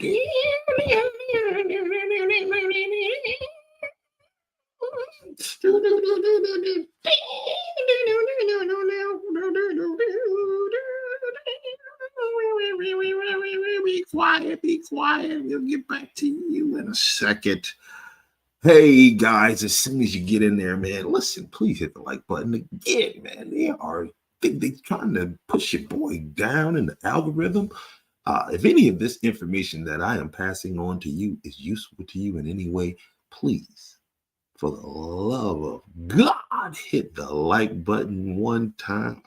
Be quiet, be quiet. We'll get back to you in a second. Hey guys, as soon as you get in there, man, listen, please hit the like button again, man. They trying to push your boy down in the algorithm. If any of this information that I am passing on to you is useful to you in any way, please, for the love of God, hit the like button one time.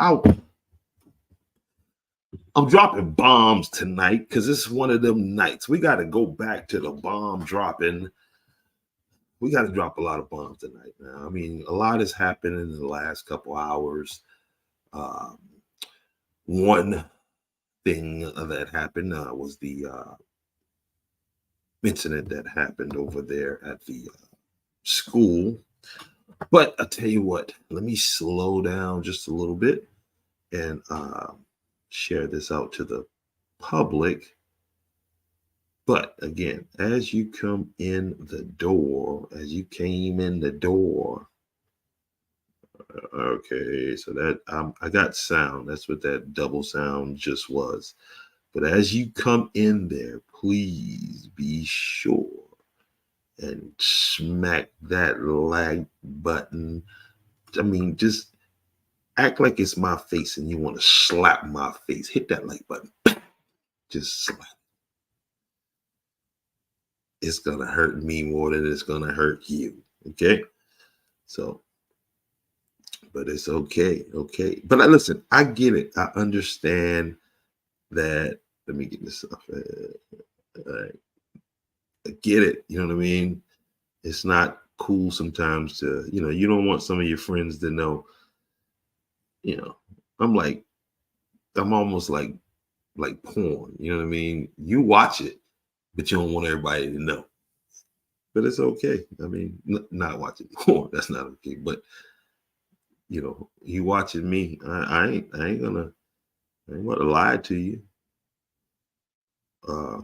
I'm dropping bombs tonight because it's one of them nights. We got to go back to the bomb dropping. We got to drop a lot of bombs tonight now. I mean, a lot has happened in the last couple hours. Um, One thing that happened was the incident that happened over there at the school. But I tell you what, let me slow down just a little bit and share this out to the public. But again, as you come in the door, as you came in the door, okay, so that I got sound. That's what that double sound just was. But as you come in there, please be sure and smack that like button. I mean, just act like it's my face and you want to slap my face. Hit that like button. Just slap. It's going to hurt me more than it's going to hurt you. Okay? So, but it's okay. Okay. But listen, I get it. I understand that. Let me get this off. I get it. You know what I mean? It's not cool sometimes to, you don't want some of your friends to know, you know, I'm like, I'm almost like porn. You know what I mean? You watch it, but you don't want everybody to know. But it's okay. I mean, not watching porn. That's not okay. But you watching me. I ain't gonna lie to you. Uh,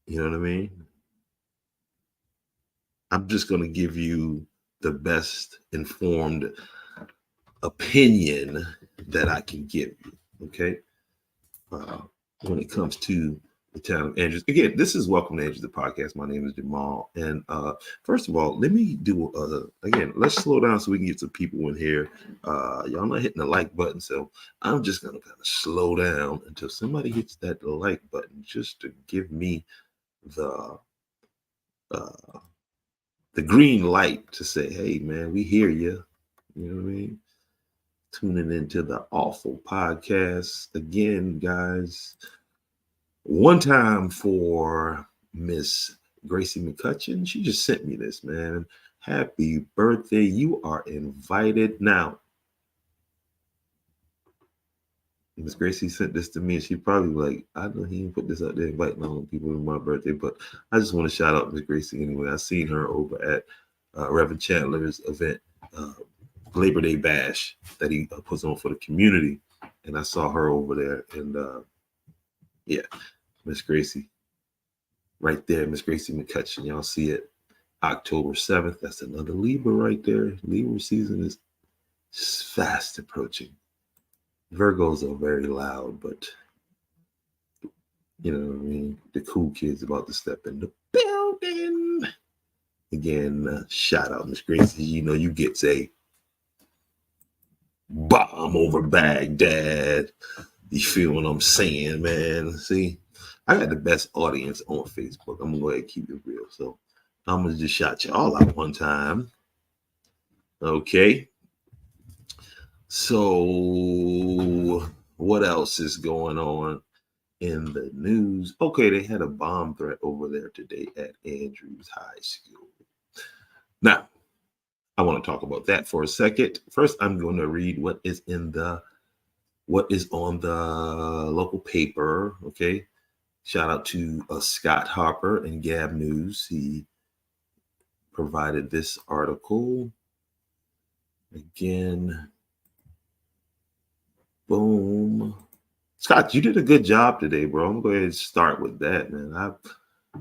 you know what I mean? I'm just gonna give you the best informed opinion that I can give you. Okay. Uh, when it comes to the town of Andrews. Again, this is Welcome to Andrews, the podcast. My name is Jamal. And first of all, let me do, again, let's slow down so we can get some people in here. Y'all not hitting the like button. So I'm just going to kind of slow down until somebody hits that like button just to give me the uh, the green light to say, hey, man, we hear you. You know what I mean? Tuning into the Awful Podcast. Again, guys, one time for Miss Gracie McCutcheon. She just sent me this, man. Happy birthday. You are invited. Now, Miss Gracie sent this to me, and she probably like, I know he didn't put this out there inviting all the people to my birthday, but I just want to shout out Miss Gracie anyway. I seen her over at Reverend Chandler's event, Labor Day Bash that he puts on for the community, and I saw her over there, and yeah, Miss Gracie, right there, Miss Gracie McCutcheon. Y'all see it, October 7th. That's another Libra right there. Libra season is fast approaching. Virgos are very loud, but you know what I mean? The cool kids about to step in the building. Again, shout out, Miss Gracie. You know, you get a bomb over Baghdad. You feel what I'm saying, man? See, I got the best audience on Facebook. I'm gonna go ahead and keep it real. So I'm gonna just shout you all out one time. Okay. So what else is going on in the news? Okay, they had a bomb threat over there today at Andrews High School. Now, I want to talk about that for a second. First, I'm going to read what is on the local paper. Okay. Shout out to Scott Harper and Gab News. He provided this article. Again, boom. Scott, you did a good job today, bro. I'm gonna go ahead and start with that, man.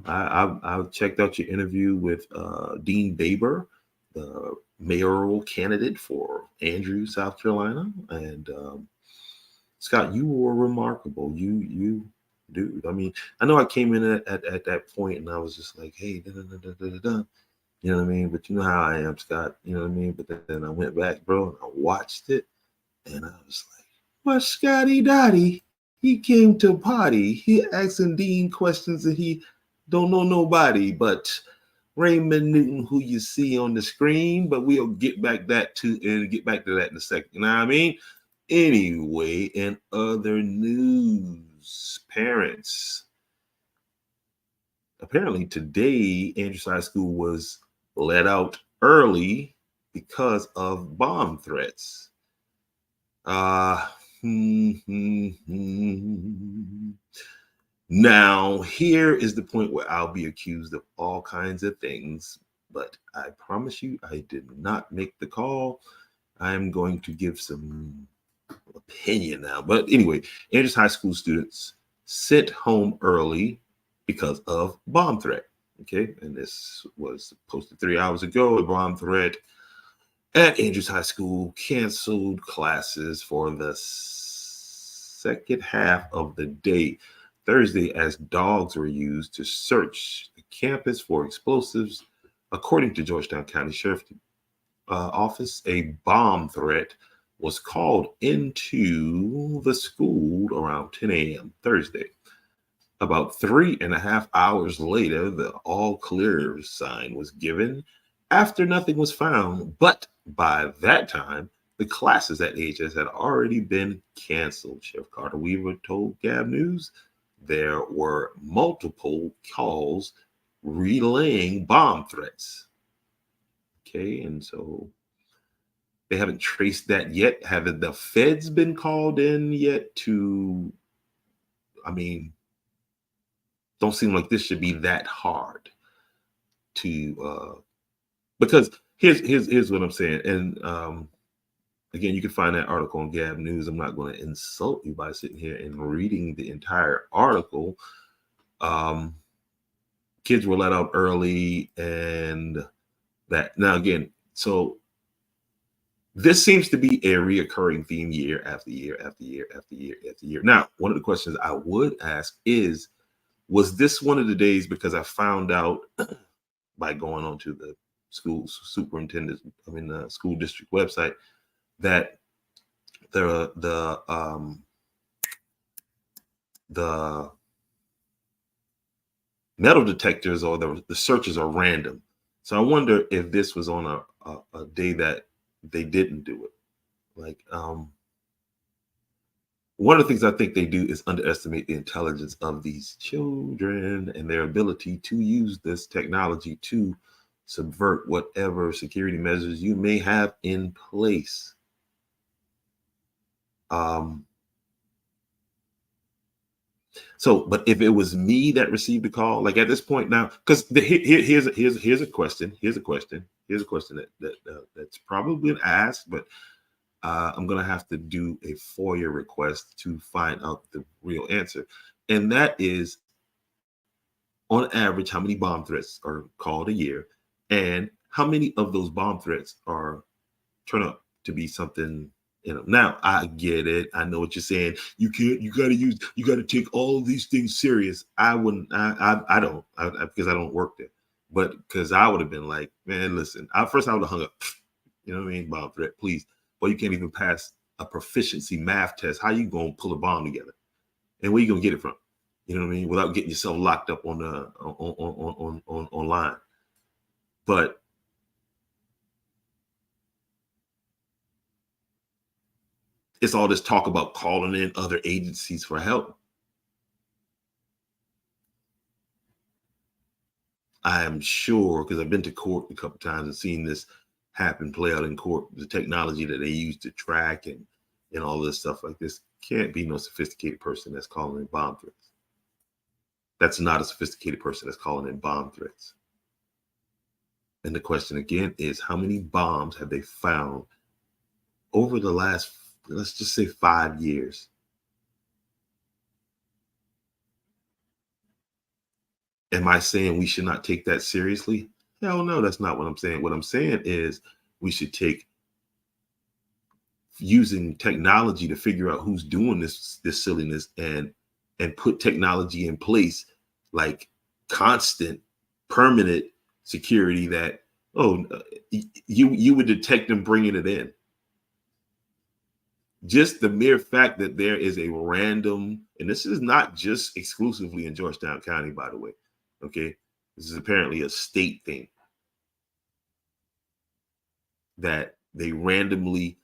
I checked out your interview with Dean Baber, the mayoral candidate for Andrews, South Carolina, and Scott, you were remarkable. You, dude. I mean, I know I came in at that point and I was just like, hey, da, da, da, da, da, da, da. You know what I mean? But you know how I am, Scott. You know what I mean? But then I went back, bro, and I watched it, and I was like, "Well, Scotty Dotty, he came to party. He asking Dean questions that he don't know nobody but Raymond Newton, who you see on the screen." But we'll get back to that in a second. You know what I mean? Anyway, in other news, parents. Apparently today, Andrews High School was let out early because of bomb threats. Uh, hmm, hmm, hmm. Now, here is the point where I'll be accused of all kinds of things, but I promise you, I did not make the call. I'm going to give some opinion now. But anyway, Andrews High School students sent home early because of bomb threat. Okay, and this was posted 3 hours ago. A bomb threat at Andrews High School canceled classes for the second half of the day Thursday as dogs were used to search the campus for explosives. According to Georgetown County Sheriff Office, a bomb threat was called into the school around 10 a.m. Thursday. About 3.5 hours later, the all clear sign was given after nothing was found. But by that time, the classes at AHS had already been canceled. Sheriff Carter Weaver told Gab News there were multiple calls relaying bomb threats. Okay, and so they haven't traced that yet. Have the feds been called in yet to, I mean, don't seem like this should be that hard to because here's what I'm saying. And again, you can find that article on Gab News. I'm not going to insult you by sitting here and reading the entire article. Um, Kids were let out early, and that now again, so this seems to be a reoccurring theme year after year after year after year after year. Now, one of the questions I would ask is, was this one of the days, because I found out by going onto the school superintendent, the school district website, that the metal detectors or the searches are random. So I wonder if this was on a day that they didn't do it. Like one of the things I think they do is underestimate the intelligence of these children and their ability to use this technology to subvert whatever security measures you may have in place. But if it was me that received the call, like at this point now, because here's a question. Here's a question that's probably been asked, but I'm gonna have to do a FOIA request to find out the real answer, and that is, on average, how many bomb threats are called a year, and how many of those bomb threats are turn up to be something. Now I get it. I know what you're saying. You can't. You got to take all of these things serious. I wouldn't. I don't. Because I don't work there. But because I would have been like, man, listen. First I would have hung up. You know what I mean? Bomb threat, please. But you can't even pass a proficiency math test. How you gonna pull a bomb together? And where you gonna get it from? You know what I mean? Without getting yourself locked up on the on online. But it's all this talk about calling in other agencies for help. I am sure, because I've been to court a couple times and seen this happen, play out in court. The technology that they use to track and all this stuff like this can't be no sophisticated person that's calling in bomb threats. That's not a sophisticated person that's calling in bomb threats. And the question again is, how many bombs have they found over the last, let's just say, 5 years? Am I saying we should not take that seriously? Hell no, that's not what I'm saying. What I'm saying is we should take using technology to figure out who's doing this silliness and put technology in place, like constant, permanent security that you would detect them bringing it in. Just the mere fact that there is a random, and this is not just exclusively in Georgetown County, by the way. Okay, this is apparently a state thing that they randomly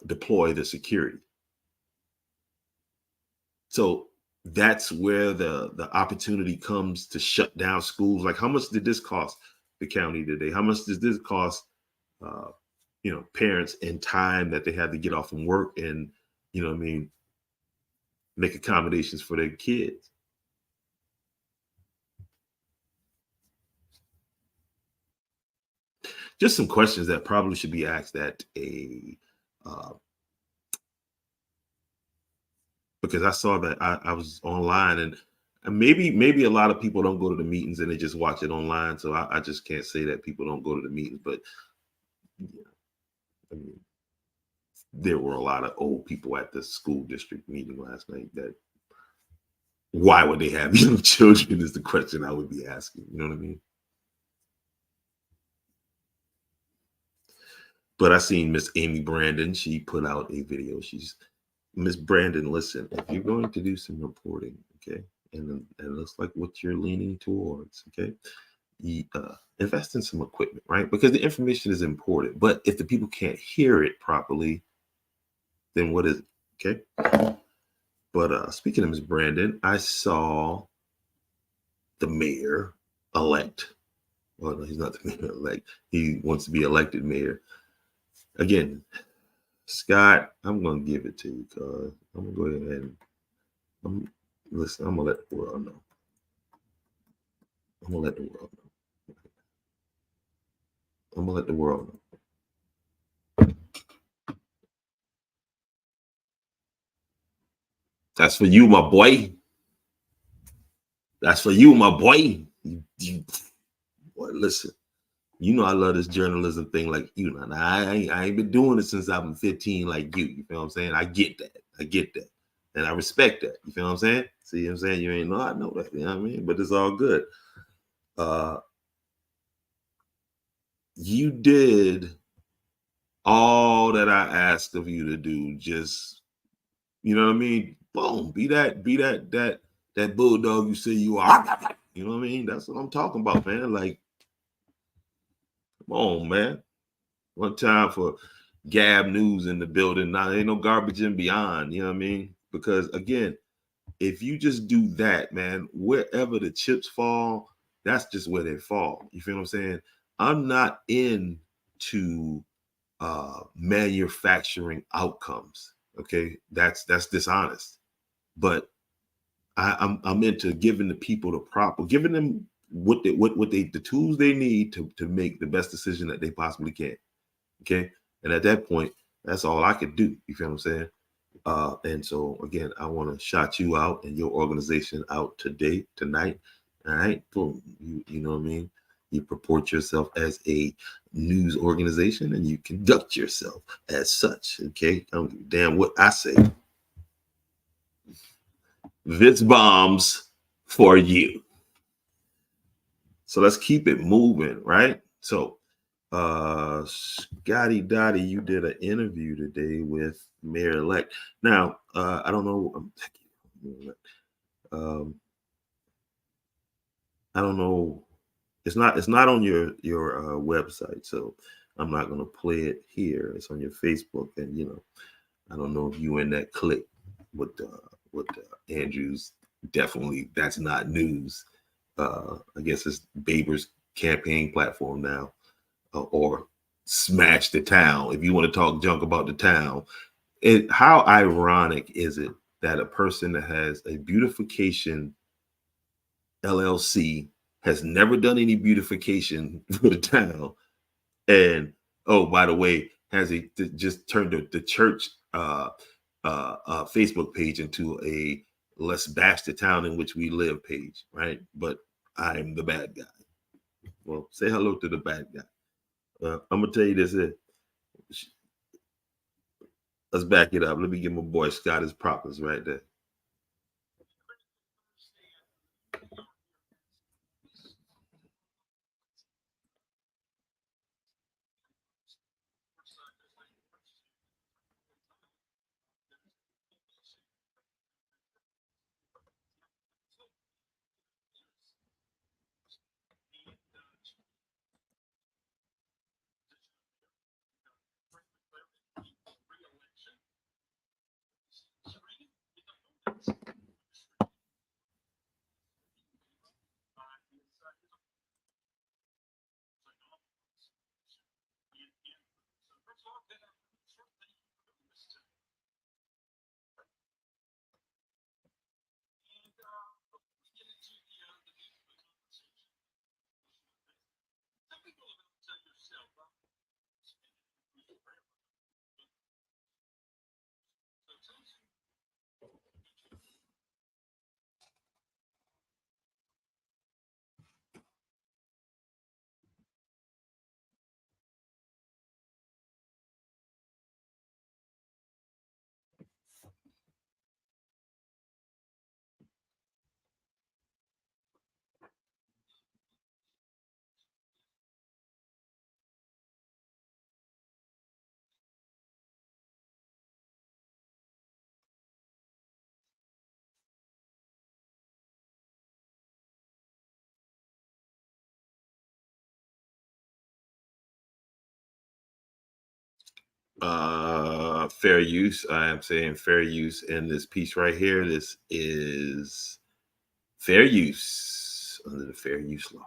deploy the security. So that's where the opportunity comes to shut down schools. Like, how much did this cost the county today? How much does this cost, parents in time that they had to get off from work and, make accommodations for their kids? Just some questions that probably should be asked at because I saw that I was online and maybe a lot of people don't go to the meetings and they just watch it online. So I just can't say that people don't go to the meetings, but yeah, I mean, there were a lot of old people at the school district meeting last night. That why would they have young children is the question I would be asking. You know what I mean? But I seen Miss Amy Brandon. She put out a video. She's Miss Brandon. Listen, if you're going to do some reporting, okay, and it looks like what you're leaning towards, okay, invest in some equipment, right? Because the information is important. But if the people can't hear it properly, then what is it? Okay. But speaking of Ms. Brandon, I saw the mayor elect. Well, no, he's not the mayor elect. He wants to be elected mayor. Again, Scott, I'm going to give it to you because I'm going to go ahead and listen, I'm going to let the world know. I'm going to let the world know. I'm going to let the world know. That's for you, my boy. That's for you, my boy. Boy, listen. You know I love this journalism thing, like I ain't been doing it since I've been 15, like you. You feel what I'm saying? I get that, and I respect that. You feel what I'm saying? See what I'm saying? You ain't know I know that. You know what I mean? But it's all good. You did all that I asked of you to do. Just you know what I mean? Boom, be that bulldog you say you are. You know what I mean? That's what I'm talking about, man. Like, come on, man. One time for Gab News in the building. Now ain't no garbage and beyond. You know what I mean? Because again, if you just do that, man, wherever the chips fall, that's just where they fall. You feel what I'm saying? I'm not into manufacturing outcomes. Okay, that's dishonest. But I'm into giving the people giving them what the tools they need to make the best decision that they possibly can. Okay. And at that point, that's all I could do. You feel what I'm saying? And so again, I want to shout you out and your organization out tonight. All right. Boom. You know what I mean? You purport yourself as a news organization and you conduct yourself as such. Okay. I don't give a damn what I say. This bombs for you. So let's keep it moving, right? So Scotty Dottie, you did an interview today with Mayor Elect. Now, I don't know. I don't know. It's not on your website, so I'm not gonna play it here. It's on your Facebook, and I don't know if you in that clique with Andrews. Definitely, that's not news. I guess it's Baber's campaign platform now. Or smash the town. If you want to talk junk about the town, how ironic is it that a person that has a beautification LLC has never done any beautification for the town, and oh, by the way, just turned the church Facebook page into let's bash the town in which we live page, right? But I'm the bad guy. Well, say hello to the bad guy. I'm gonna tell you this. Let's back it up. Let me give my boy Scott his props right there. Fair use. I am saying fair use in this piece right here. This is fair use under the fair use law.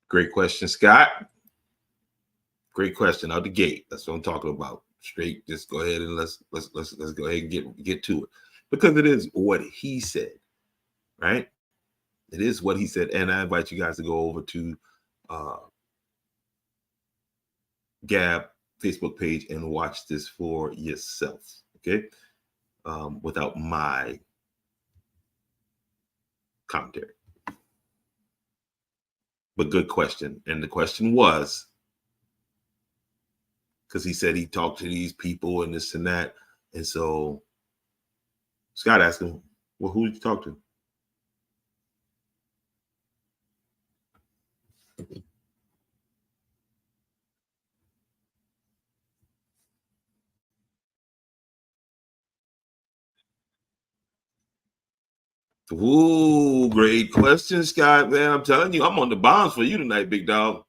Great question, Scott. Great question out the gate. That's what I'm talking about. Straight. Just go ahead and let's go ahead and get to it, because it is what he said, right? It is what he said, and I invite you guys to go over to uh, Gab Facebook page and watch this for yourself. Okay, without my commentary. But good question, and the question was, because he said he talked to these people and this and that, and so Scott asked him, "Well, who did you talk to?" Ooh, great question, Scott. Man, I'm telling you, I'm on the bombs for you tonight, big dog.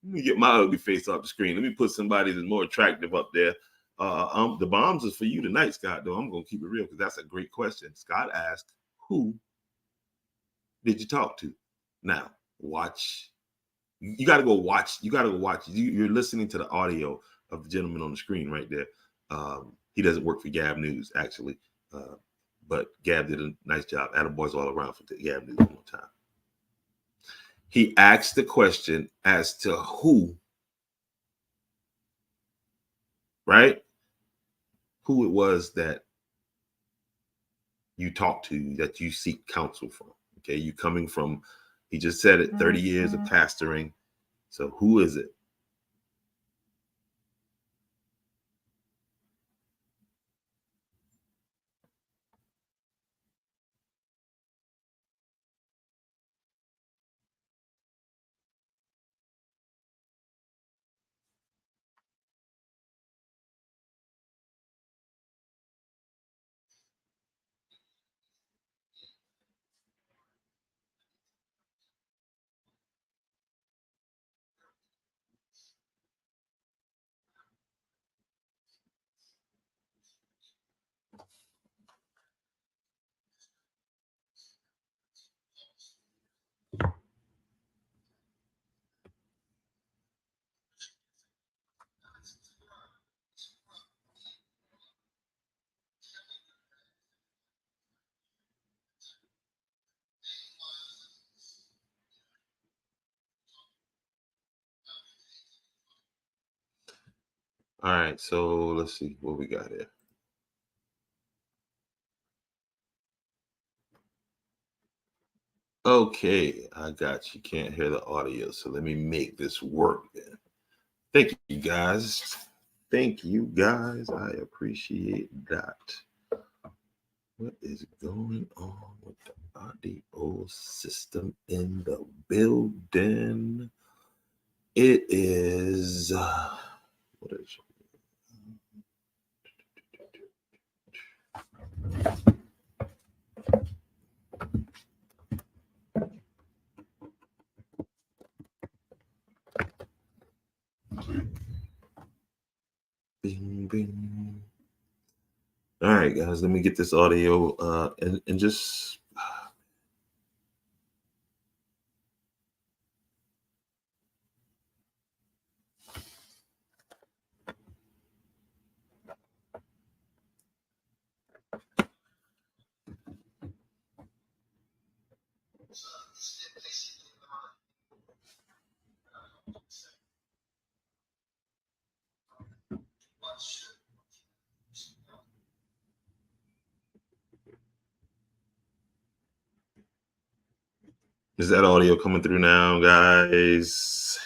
Let me get my ugly face off the screen. Let me put somebody that's more attractive up there. The bombs is for you tonight, Scott. Though I'm gonna keep it real because that's a great question. Scott asked, "Who did you talk to?" Now, watch. You got to go watch. You got to go watch. You're listening to the audio of the gentleman on the screen right there. He doesn't work for Gab News actually, uh, but Gab did a nice job. Attaboys all around for Gab News one more time. He asked the question as to who, right? Who it was that you talk to, that you seek counsel from. Okay, you coming from, he just said it, 30 years of pastoring. So who is it? All right, so let's see what we got here. Okay, I got you. Can't hear the audio, so let me make this work then. Thank you guys. Thank you guys. I appreciate that. What is going on with the audio system in the building? It is what is bing bing. All right, guys, let me get this audio and just is that audio coming through now, guys?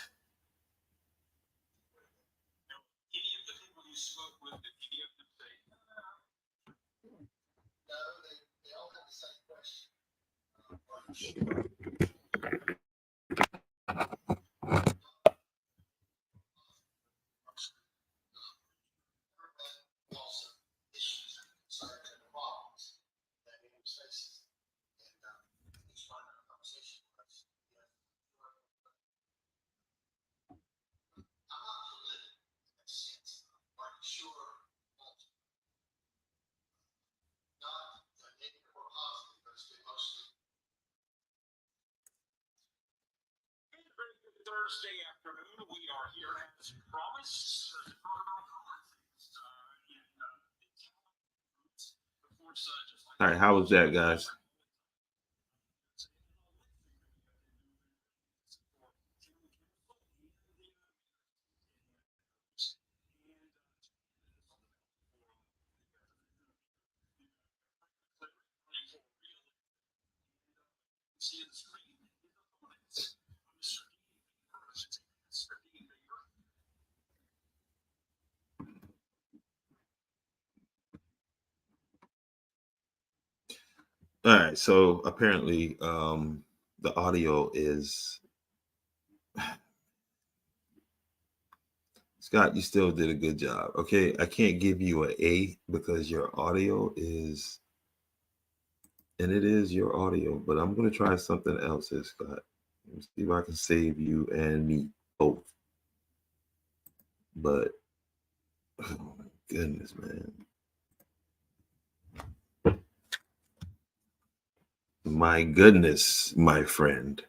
Thursday afternoon, we are here as promised. All right, how was that, guys? All right, so apparently the audio is Scott, you still did a good job. Okay, I can't give you an A because your audio is, and it is your audio, but I'm going to try something else here, Scott. Let's see if I can save you and me both. But, oh my goodness, man. My goodness, my friend.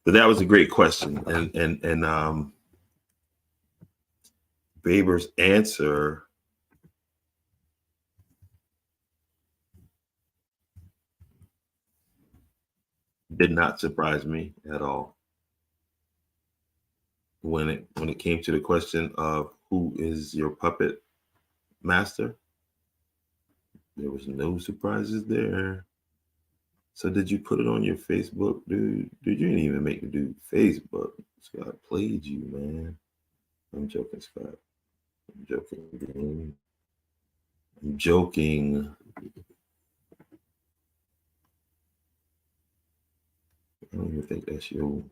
But that was a great question. And Baber's answer did not surprise me at all. When it came to the question of who is your puppet master, there was no surprises there. So did you put it on your Facebook, dude? Dude, you didn't even make the dude Facebook. Scott played you, man. I'm joking, Scott. I'm joking, dude. I'm joking. I don't even think that's your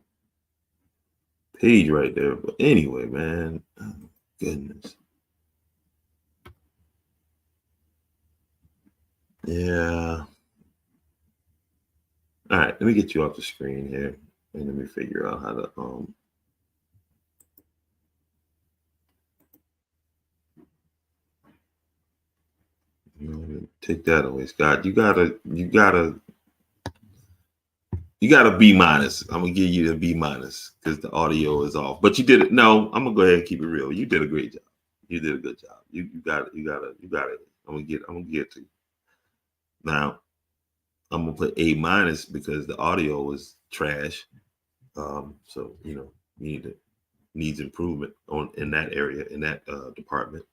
page right there. But anyway, man. Oh, goodness. Yeah. All right, let me get you off the screen here, and let me figure out how to take that away, Scott. You got a B minus. I'm gonna give you a B minus because the audio is off. But you did it. No, I'm gonna go ahead and keep it real. You did a great job. You did a good job. You got it. You got it. I'm gonna get to you. Now I'm gonna put A minus because the audio was trash. So you need to needs improvement in that area, in that department.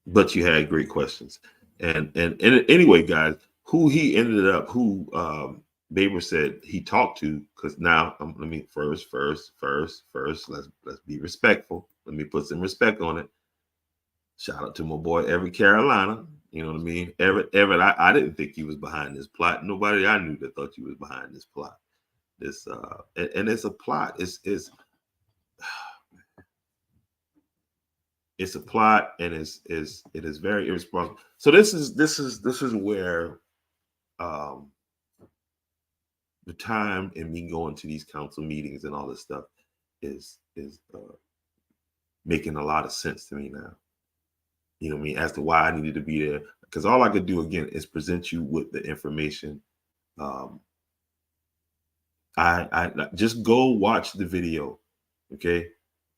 But you had great questions, and anyway, guys, who he ended up, who Baber said he talked to, because now let me first, let's be respectful. Let me put some respect on it. Shout out to my boy Everett Carolina. You know what I mean? Everett, I didn't think he was behind this plot. Nobody I knew that thought he was behind this plot. This and it's a plot. It's a plot, and it is very irresponsible. So this is where the time and me going to these council meetings and all this stuff is making a lot of sense to me now. You know what I mean? As to why I needed to be there, because all I could do again is present you with the information. I just go watch the video, okay?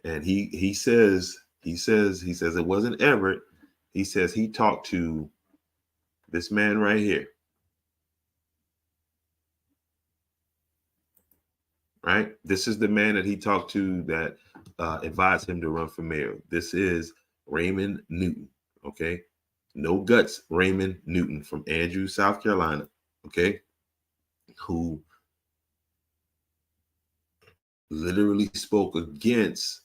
And he says it wasn't Everett. He says he talked to this man right here. Right? This is the man that he talked to that advised him to run for mayor. This is Raymond Newton, okay? No guts, Raymond Newton from Andrews, South Carolina, okay? Who literally spoke against,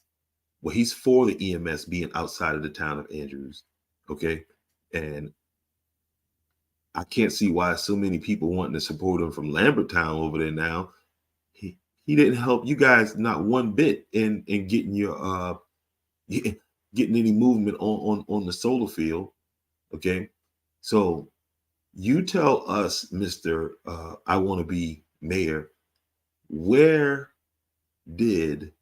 well, he's for the EMS being outside of the town of Andrews, okay? And I can't see why so many people wanting to support him from Lambertown over there now. He didn't help you guys not one bit in getting your getting any movement on the solar field, okay? So you tell us, Mr. I want to be mayor, where did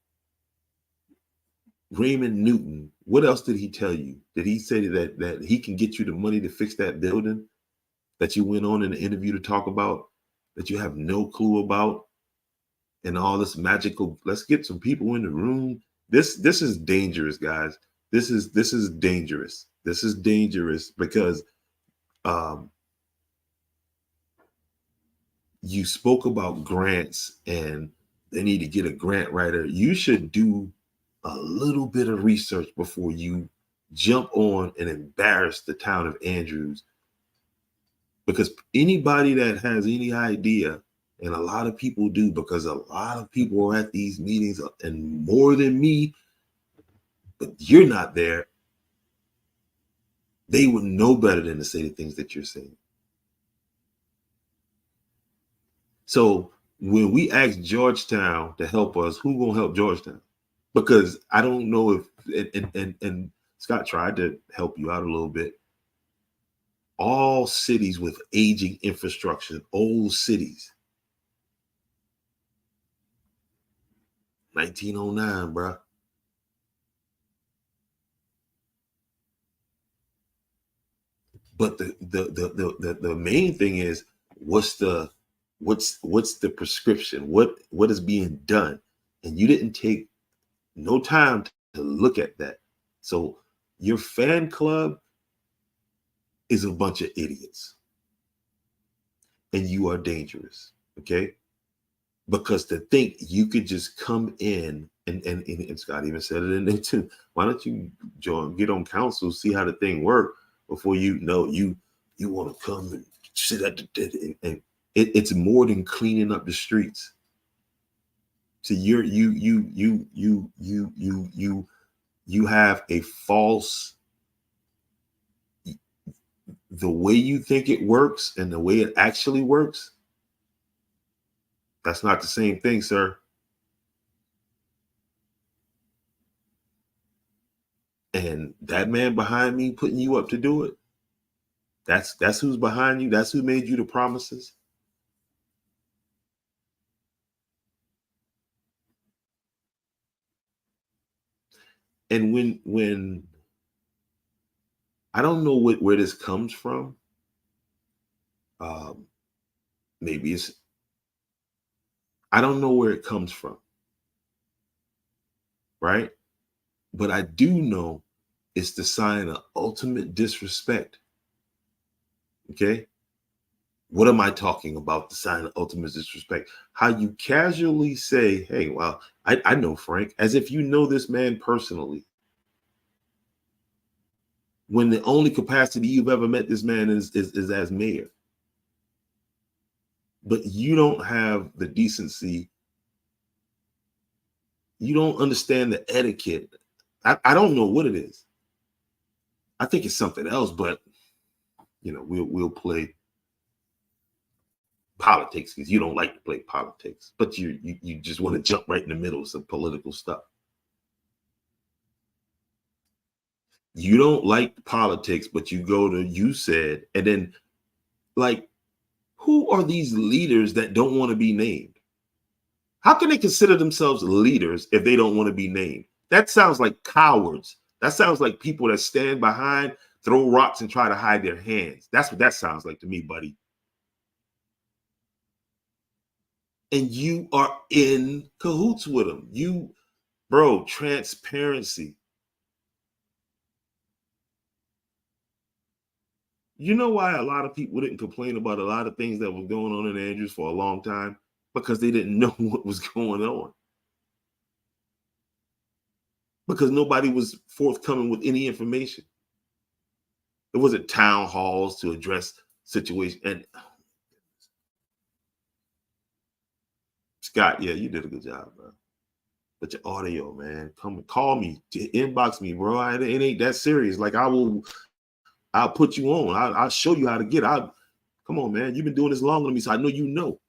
Raymond Newton, what else did he tell you? Did he say that he can get you the money to fix that building that you went on in the interview to talk about, that you have no clue about, and all this magical, let's get some people in the room? This is dangerous, guys. This is dangerous. This is dangerous because you spoke about grants and they need to get a grant writer. You should do a little bit of research before you jump on and embarrass the town of Andrews, because anybody that has any idea, and a lot of people do, because a lot of people are at these meetings and more than me, but you're not there, they would know better than to say the things that you're saying. So when we ask Georgetown to help us, who gonna help Georgetown? Because I don't know if, and Scott tried to help you out a little bit. All cities with aging infrastructure, old cities. 1909, bro. But the main thing is, what's the prescription? What is being done? And you didn't take no time to look at that. So your fan club is a bunch of idiots, and you are dangerous, okay? Because to think you could just come in and Scott even said it in there too. Why don't you get on council, see how the thing work before you know you want to come and sit at the and it's more than cleaning up the streets. So you have a false, the way you think it works and the way it actually works. That's not the same thing, sir. And that man behind me putting you up to do it, that's who's behind you. That's who made you the promises. And when I don't know where this comes from. Maybe it's, I don't know where it comes from, right? But I do know it's the sign of ultimate disrespect. Okay? What am I talking about? The sign of ultimate disrespect. How you casually say, hey, well, I know Frank, as if you know this man personally. When the only capacity you've ever met this man is as mayor. But you don't have the decency. You don't understand the etiquette. I don't know what it is. I think it's something else, but we'll play politics because you don't like to play politics, but you just want to jump right in the middle of some political stuff. You don't like politics, but you go to you said, and then like, who are these leaders that don't want to be named? How can they consider themselves leaders if they don't want to be named? That sounds like cowards. That sounds like people that stand behind, throw rocks, and try to hide their hands. That's what that sounds like to me, buddy. And you are in cahoots with them. Bro, transparency. You know why a lot of people didn't complain about a lot of things that was going on in Andrews for a long time? Because they didn't know what was going on. Because nobody was forthcoming with any information. There wasn't town halls to address situations. And Scott, yeah, you did a good job, bro. But your audio, man, come call me, inbox me, bro. It ain't that serious. Like I'll put you on. I'll show you how to get. Come on, man. You've been doing this longer than me, so I know you know.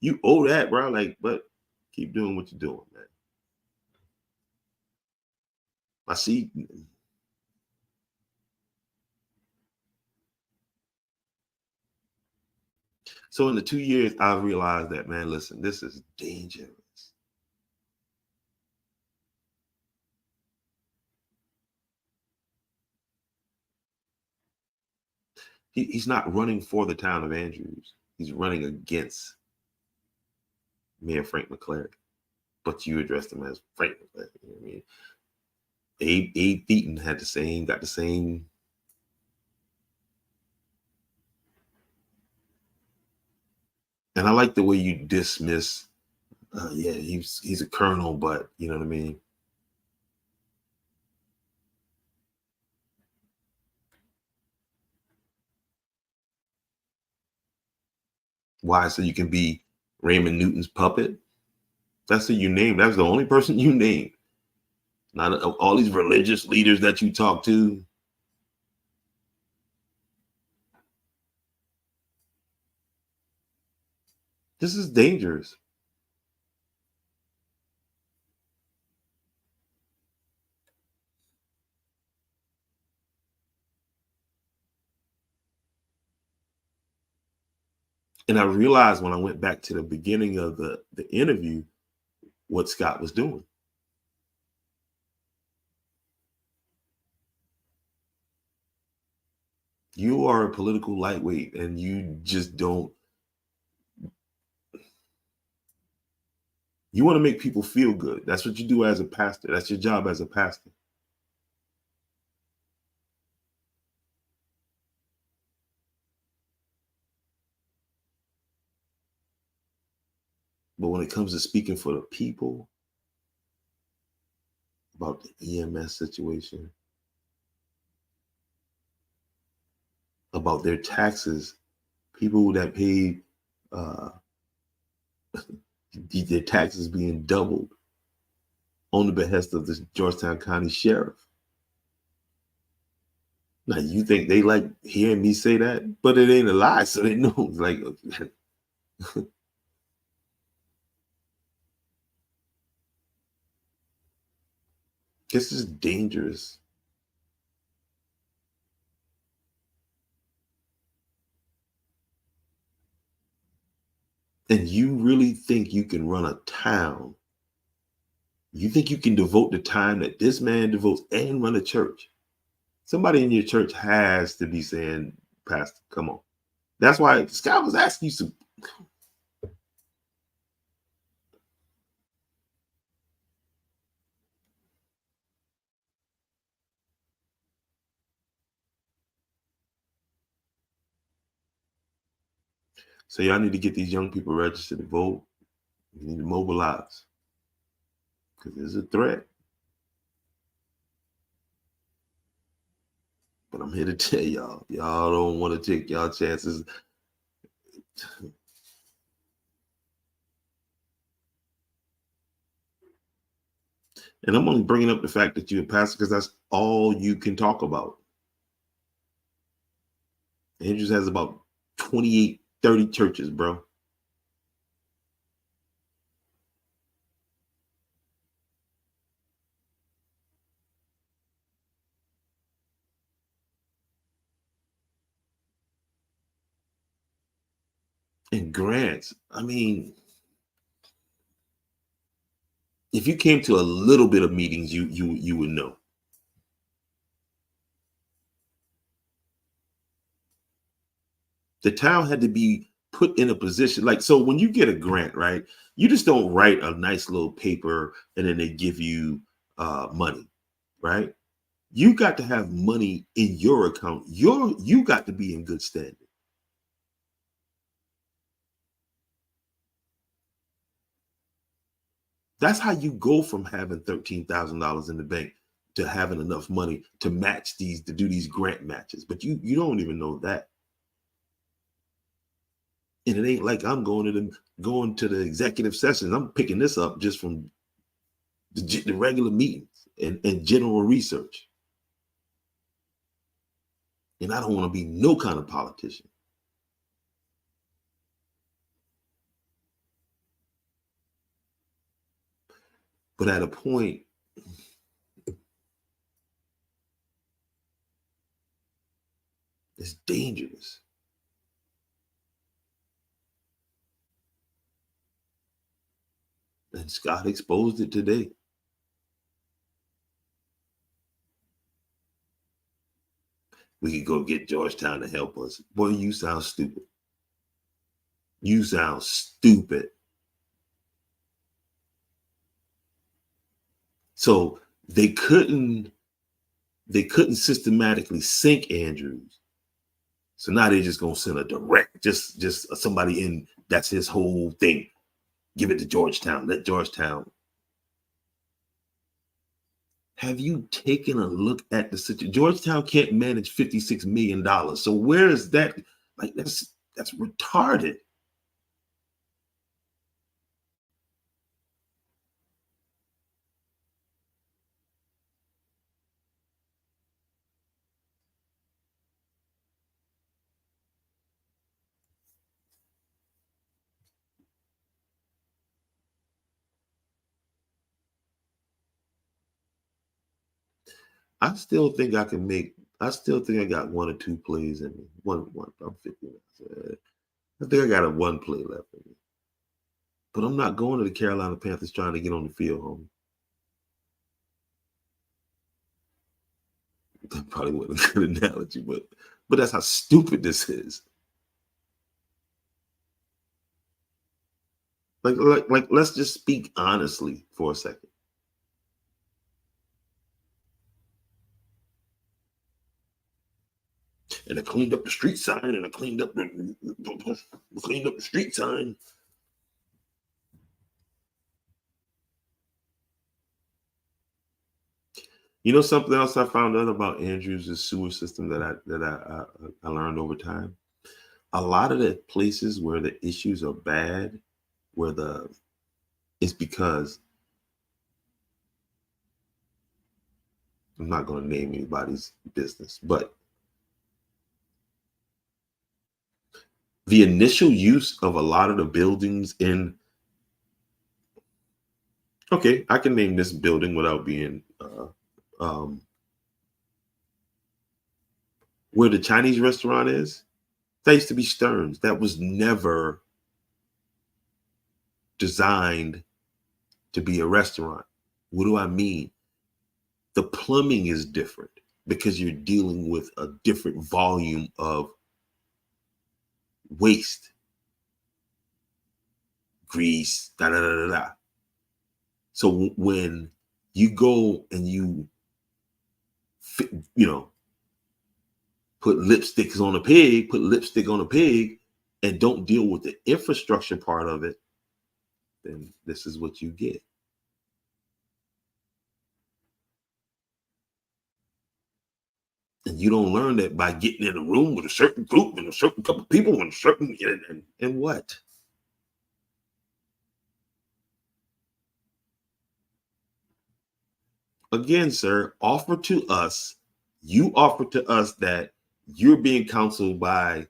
You owe that, bro. Like, but keep doing what you're doing, man. I see. So in the 2 years, I realized that, man, listen, this is dangerous. He's not running for the town of Andrews. He's running against Mayor Frank McClary. But you addressed him as Frank McClary. You know what I mean? Abe Theaton got the same. And I like the way you dismiss, yeah, he's a colonel, but you know what I mean? Why? So you can be Raymond Newton's puppet? That's who you name. That's the only person you name. Not all these religious leaders that you talk to. This is dangerous. And I realized when I went back to the beginning of the interview what Scott was doing. You are a political lightweight and you just don't. You want to make people feel good. That's what you do as a pastor. That's your job as a pastor. But when it comes to speaking for the people about the EMS situation, about their taxes, people that paid their taxes being doubled on the behest of the Georgetown County Sheriff. Now you think they like hearing me say that, but it ain't a lie, so they know. Like, this is dangerous. And you really think you can run a town? You think you can devote the time that this man devotes and run a church? Somebody in your church has to be saying, Pastor, come on. That's why Scott was asking you some. So y'all need to get these young people registered to vote. You need to mobilize because there's a threat. But I'm here to tell y'all don't want to take y'all chances. And I'm only bringing up the fact that you're a pastor because that's all you can talk about. Andrews has about 28, 30 churches, bro. And grants, I mean, if you came to a little bit of meetings, you would know. The town had to be put in a position like, so when you get a grant, right, you just don't write a nice little paper and then they give you money, right? You got to have money in your account. You got to be in good standing. That's how you go from having $13,000 in the bank to having enough money to match these, to do these grant matches. But you don't even know that. And it ain't like I'm going to the executive sessions. I'm picking this up just from the regular meetings and general research. And I don't want to be no kind of politician. But at a point, it's dangerous. And Scott exposed it today. We could go get Georgetown to help us. Boy, you sound stupid. You sound stupid. So they couldn't systematically sink Andrews. So now they're just gonna send a direct, just somebody in, that's his whole thing. Give it to Georgetown. Let Georgetown. Have you taken a look at the situation? Georgetown can't manage $56 million. So where is that? Like, that's retarded. I still think I got one or two plays in me. One. I'm 50. I think I got one play left in me. But I'm not going to the Carolina Panthers trying to get on the field, homie. That probably wasn't a good analogy, but that's how stupid this is. Like let's just speak honestly for a second. And I cleaned up the street sign, and I cleaned up the street sign. You know something else I found out about Andrews' sewer system that I learned over time? A lot of the places where the issues are bad, it's because, I'm not going to name anybody's business, but the initial use of a lot of the buildings okay, I can name this building without being where the Chinese restaurant is. That used to be Stearns. That was never designed to be a restaurant. What do I mean? The plumbing is different because you're dealing with a different volume of waste, grease, da da da da da. So when you go and you put lipstick on a pig, and don't deal with the infrastructure part of it, then this is what you get. And you don't learn that by getting in a room with a certain group and a certain couple of people and a certain and what? Again, sir, you offer to us that you're being counseled by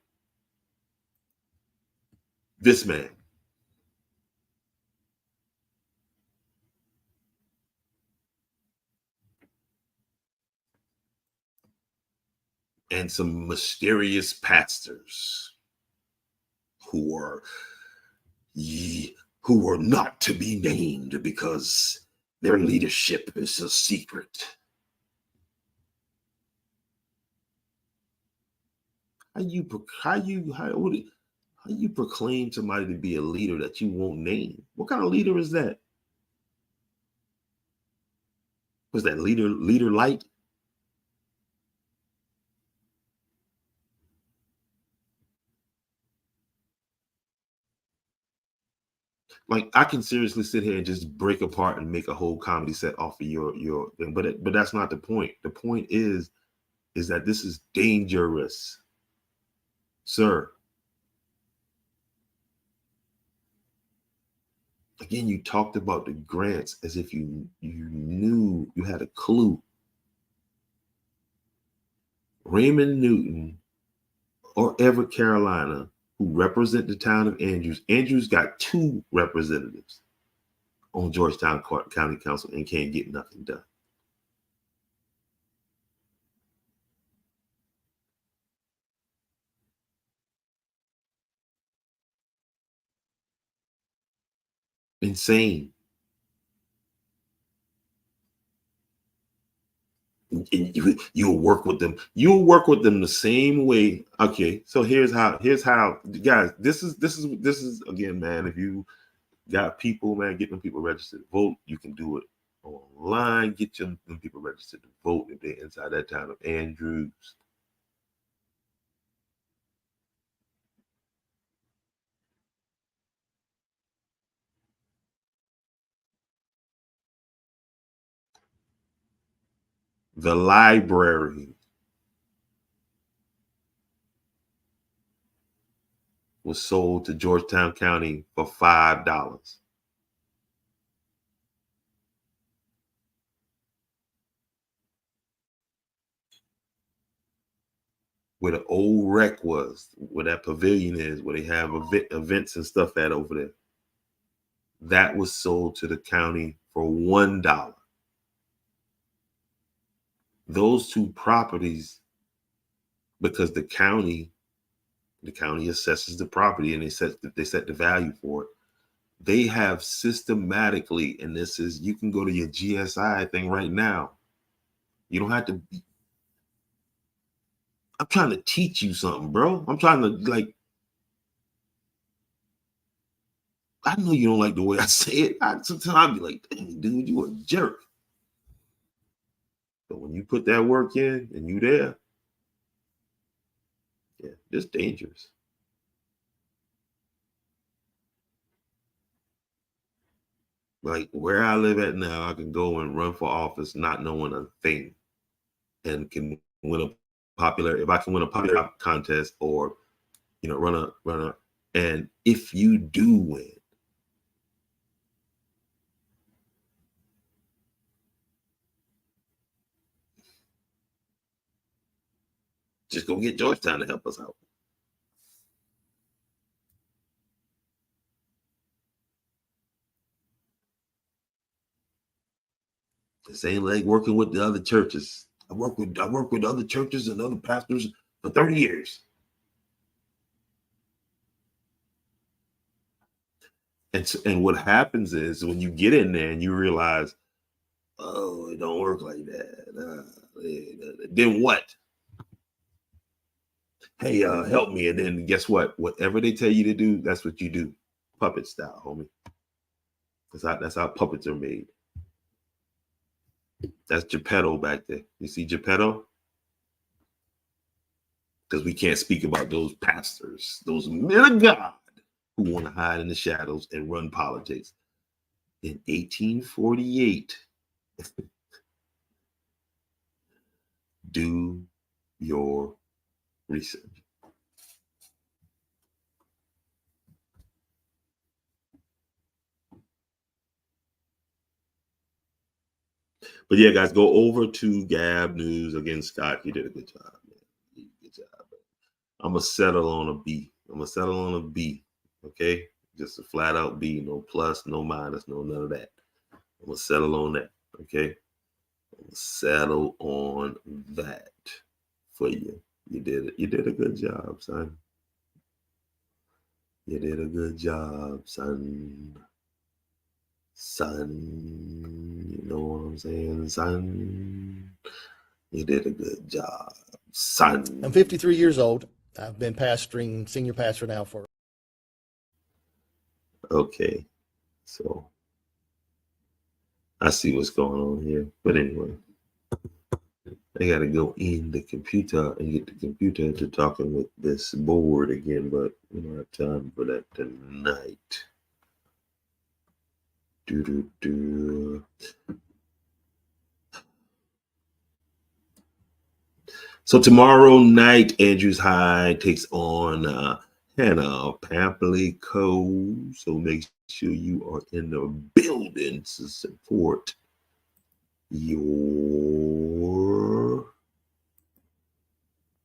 this man. And some mysterious pastors who are not to be named because their leadership is a secret. How you proclaim somebody to be a leader that you won't name? What kind of leader is that? Was that leader light? Like, I can seriously sit here and just break apart and make a whole comedy set off of your thing, but that's not the point. The point is that this is dangerous, sir. Again, you talked about the grants as if you knew, you had a clue. Raymond Newton or Everett Carolina, who represent the town of Andrews. Andrews got 2 representatives on Georgetown County Council and can't get nothing done. Insane. And you'll work with them. You'll work with them the same way. Okay, so here's how, guys. This is again, man. If you got people, man, get them people registered to vote. You can do it online. Get them people registered to vote if they're inside that town of Andrews. The library was sold to Georgetown County for $5. Where the old rec was, where that pavilion is, where they have events and stuff at over there. That was sold to the county for $1. Those 2 properties, because the county assesses the property and they set the value for it. They have systematically, and this is, you can go to your GSI thing right now. You don't have to. I'm trying to teach you something, bro. I'm trying to, like, I know you don't like the way I say it. Sometimes I'll be like, dang, dude, you a jerk. But when you put that work in and you there, yeah, it's dangerous. Like, where I live at now, I can go and run for office not knowing a thing, and can win if I can win a popular contest, or run a, and if you do win, just go get Georgetown to help us out. This ain't like working with the other churches. I work with other churches and other pastors for 30 years. And what happens is, when you get in there and you realize, oh, it don't work like that. Then what? Hey, help me. And then guess what? Whatever they tell you to do, that's what you do. Puppet style, homie. That's how puppets are made. That's Geppetto back there. You see Geppetto? because we can't speak about those pastors, those men of God who want to hide in the shadows and run politics. In 1848, do your research. But yeah, guys, go over to Gab News. Again, Scott, you did a good job, man. Good job. I'm going to settle on a B. Okay? Just a flat out B. No plus, no minus, no none of that. I'm going to settle on that. Okay? I'm going to settle on that for you. You did it. You did a good job, son. You did a good job, son. Son, you know what I'm saying, son? You did a good job, son. I'm 53 years old. I've been pastoring, senior pastor now for. Okay, so I see what's going on here. But anyway, I got to go in the computer and get the computer to talking with this board again, but we don't have time for that tonight. So tomorrow night, Andrews High takes on Hannah Pamplico. So make sure you are in the building to support your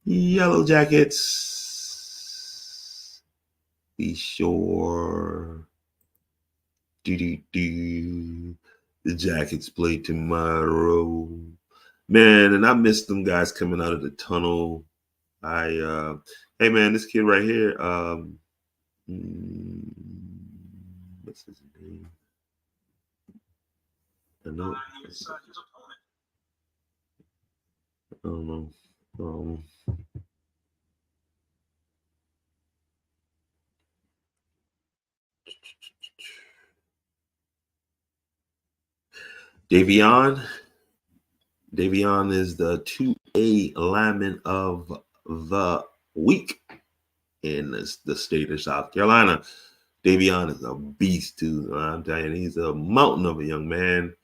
Yellow Jackets. Be sure. The Jackets play tomorrow. Man, and I miss them guys coming out of the tunnel. Hey man, this kid right here, what's his name? I know. I don't know. Davion is the 2A lineman of the week in the state of South Carolina. Davion is a beast too. I'm telling you, he's a mountain of a young man.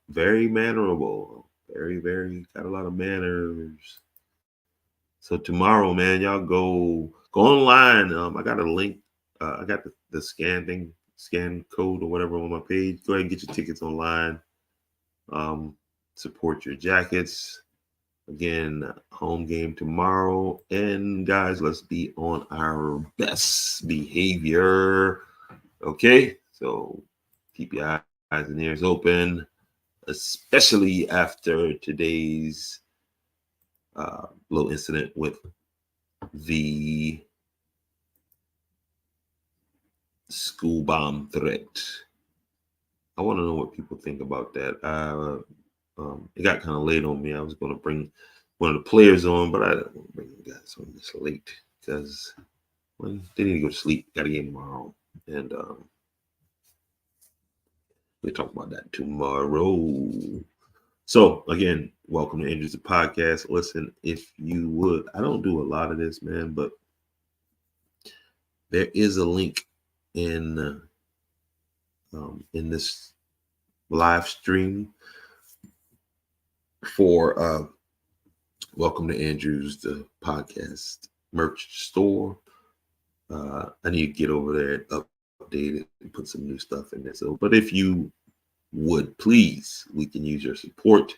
Very mannerable. Very, very got a lot of manners. So tomorrow, man, y'all go online. I got a link. I got the scan code or whatever on my page. Go ahead and get your tickets online. Support your Jackets. Again, home game tomorrow. And guys, let's be on our best behavior. Okay? So keep your eyes and ears open, especially after today's little incident with the school bomb threat. I want to know what people think about that. It got kind of late on me. I was going to bring one of the players on, but I didn't want to bring the guys on this late because when they need to go to sleep, got a game tomorrow, and we'll talk about that tomorrow. So again, welcome to Andrews the Podcast. Listen, if you would, I don't do a lot of this, man, but there is a link in this live stream for welcome to Andrews the Podcast merch store. I need to get over there and update it and put some new stuff in there. So, but if you would please, we can use your support.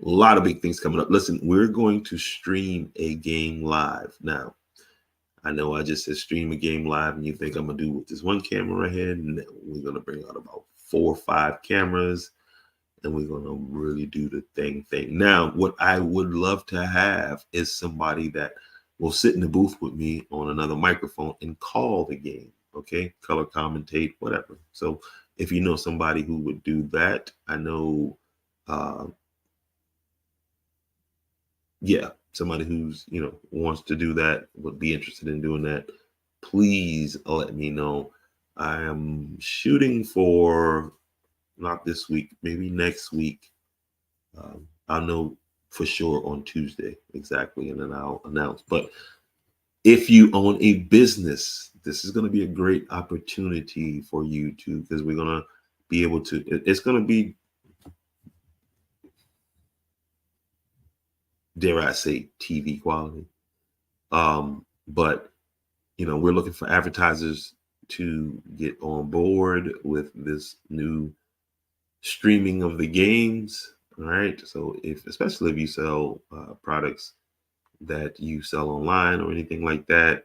A lot of big things coming up. Listen, we're going to stream a game live now. I know I just said stream a game live, and you think I'm gonna do with this one camera right here. No, we're gonna bring out about 4 or 5 cameras, and we're gonna really do the thing. Now, what I would love to have is somebody that will sit in the booth with me on another microphone and call the game. Okay, color commentate, whatever. So if you know somebody who would do that, I know, somebody who's, wants to do that, would be interested in doing that, please let me know. I am shooting for not this week, maybe next week. I'll know for sure on Tuesday, exactly, and then I'll announce. But if you own a business, this is going to be a great opportunity for you to, because we're going to be able to, it's going to be, dare I say, TV quality. But, we're looking for advertisers to get on board with this new streaming of the games. All right. So especially if you sell products that you sell online or anything like that,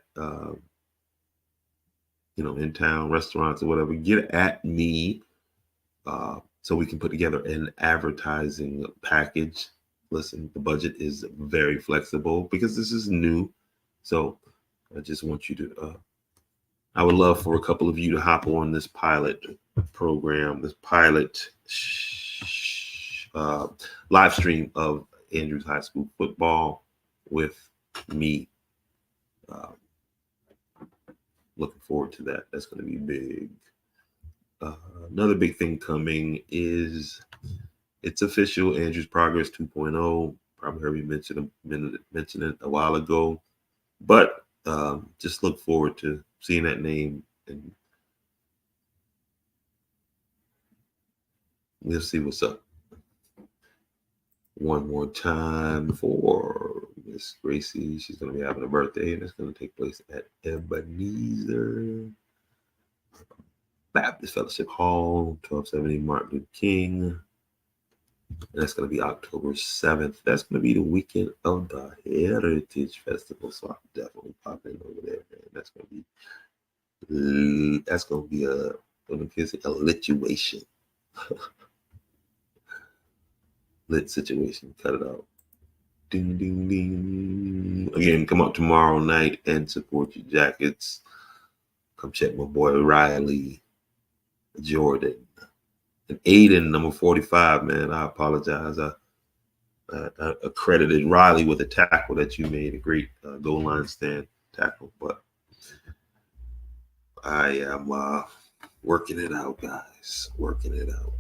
in town, restaurants or whatever, get at me so we can put together an advertising package. Listen, the budget is very flexible because this is new. So I just want you to, I would love for a couple of you to hop on this pilot program, this pilot live stream of Andrews High School football with me. Looking forward to that. That's going to be big. Another big thing coming is it's official. Andrews Progress 2.0. Probably heard me mention it a while ago, but just look forward to seeing that name, and we'll see what's up. One more time for Miss Gracie. She's going to be having a birthday, and it's going to take place at Ebenezer Baptist Fellowship Hall, 1270 Martin Luther King. And that's going to be October 7th. That's going to be the weekend of the Heritage Festival. So I'll definitely pop in over there, man. That's going to be a lituation. Lit situation. Cut it out. Ding, ding, ding. Again, come up tomorrow night and support your jackets. Come check my boy Riley Jordan. And Aiden, number 45, man. I apologize. I accredited Riley with a tackle that you made, a great goal line stand tackle. But I am working it out, guys. Working it out.